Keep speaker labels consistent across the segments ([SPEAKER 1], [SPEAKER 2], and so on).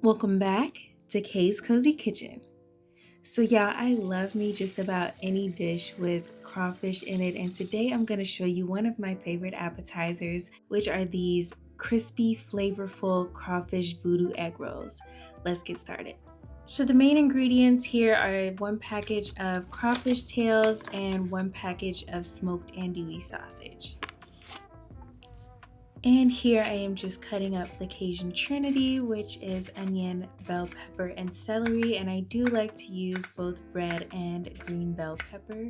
[SPEAKER 1] Welcome back to Kay's Cozy Kitchen. So, yeah, I love me just about any dish with crawfish in it, and today I'm going to show you one of my favorite appetizers, which are these crispy, flavorful crawfish voodoo egg rolls. Let's get started. So, the main ingredients here are one package of crawfish tails and one package of smoked andouille sausage. And here I am just cutting up the Cajun Trinity, which is onion, bell pepper, and celery. And I do like to use both red and green bell pepper.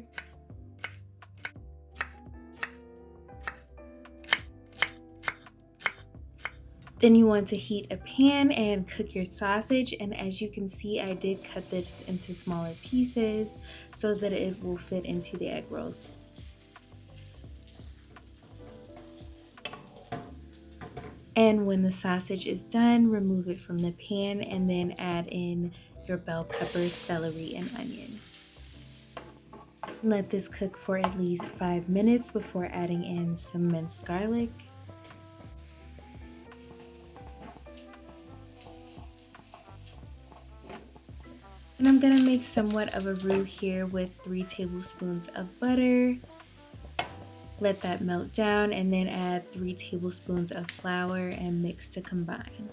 [SPEAKER 1] Then you want to heat a pan and cook your sausage. And as you can see, I did cut this into smaller pieces so that it will fit into the egg rolls. And when the sausage is done, remove it from the pan and then add in your bell pepper, celery, and onion. Let this cook for at least 5 minutes before adding in some minced garlic. And I'm gonna make somewhat of a roux here with 3 tablespoons of butter. Let that melt down and then add 3 tablespoons of flour and mix to combine.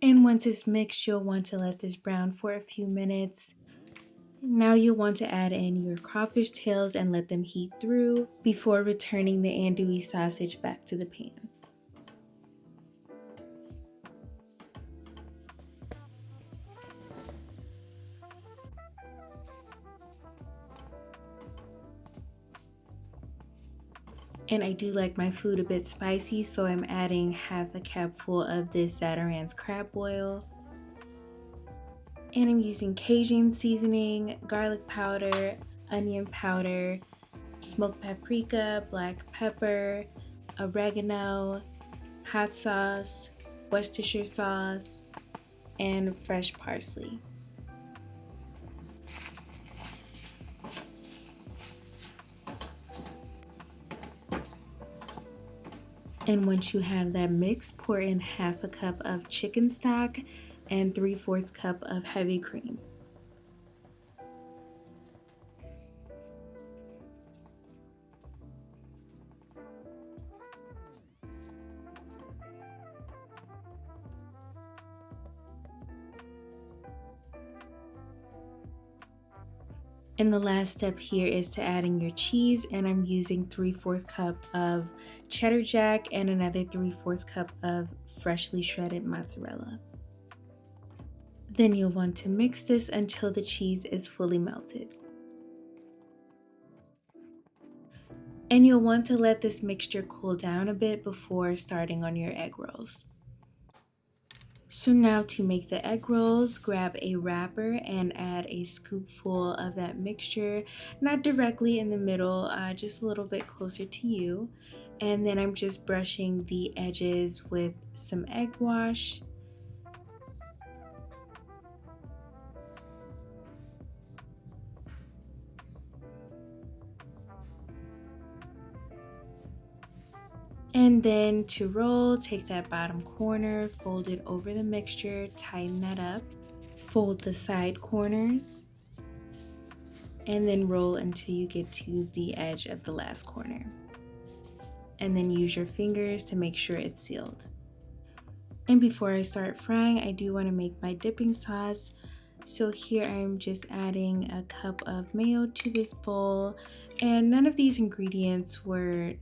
[SPEAKER 1] And once it's mixed, you'll want to let this brown for a few minutes. Now you'll want to add in your crawfish tails and let them heat through before returning the andouille sausage back to the pan. And I do like my food a bit spicy, so I'm adding half a cupful of this Zatarains crab oil. And I'm using Cajun seasoning, garlic powder, onion powder, smoked paprika, black pepper, oregano, hot sauce, Worcestershire sauce, and fresh parsley. And once you have that mixed, pour in half a cup of chicken stock and 3/4 cup of heavy cream. And the last step here is to adding your cheese, and I'm using 3/4 cup of cheddar jack and another 3/4 cup of freshly shredded mozzarella. Then you'll want to mix this until the cheese is fully melted. And you'll want to let this mixture cool down a bit before starting on your egg rolls. So now to make the egg rolls, grab a wrapper and add a scoopful of that mixture, not directly in the middle, just a little bit closer to you. And then I'm just brushing the edges with some egg wash. And then to roll, take that bottom corner, fold it over the mixture, tighten that up, fold the side corners, and then roll until you get to the edge of the last corner. And then use your fingers to make sure it's sealed. And before I start frying, I do want to make my dipping sauce. So here I'm just adding a cup of mayo to this bowl, and none of these ingredients were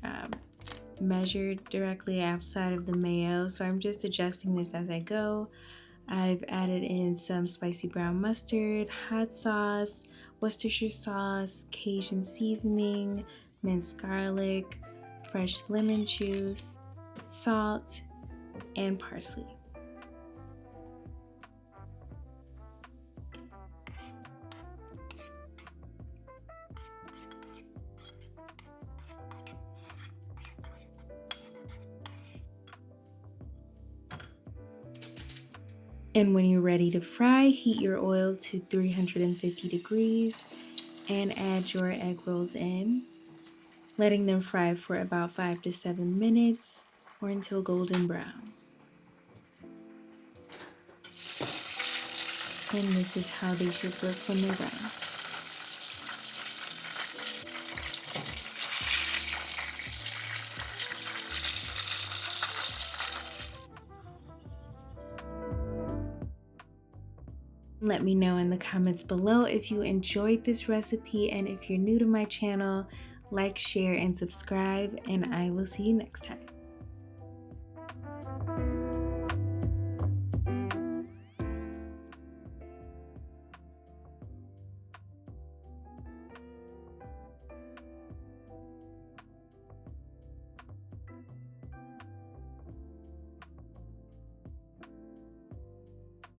[SPEAKER 1] measured directly outside of the mayo, so I'm just adjusting this as I go. I've added in some spicy brown mustard, hot sauce, Worcestershire sauce, Cajun seasoning, minced garlic, fresh lemon juice, salt, and parsley. And when you're ready to fry, heat your oil to 350 degrees and add your egg rolls in, letting them fry for about 5 to 7 minutes or until golden brown. And this is how they should look when they're brown. Let me know in the comments below if you enjoyed this recipe, and if you're new to my channel, like, share, and subscribe, and I will see you next time.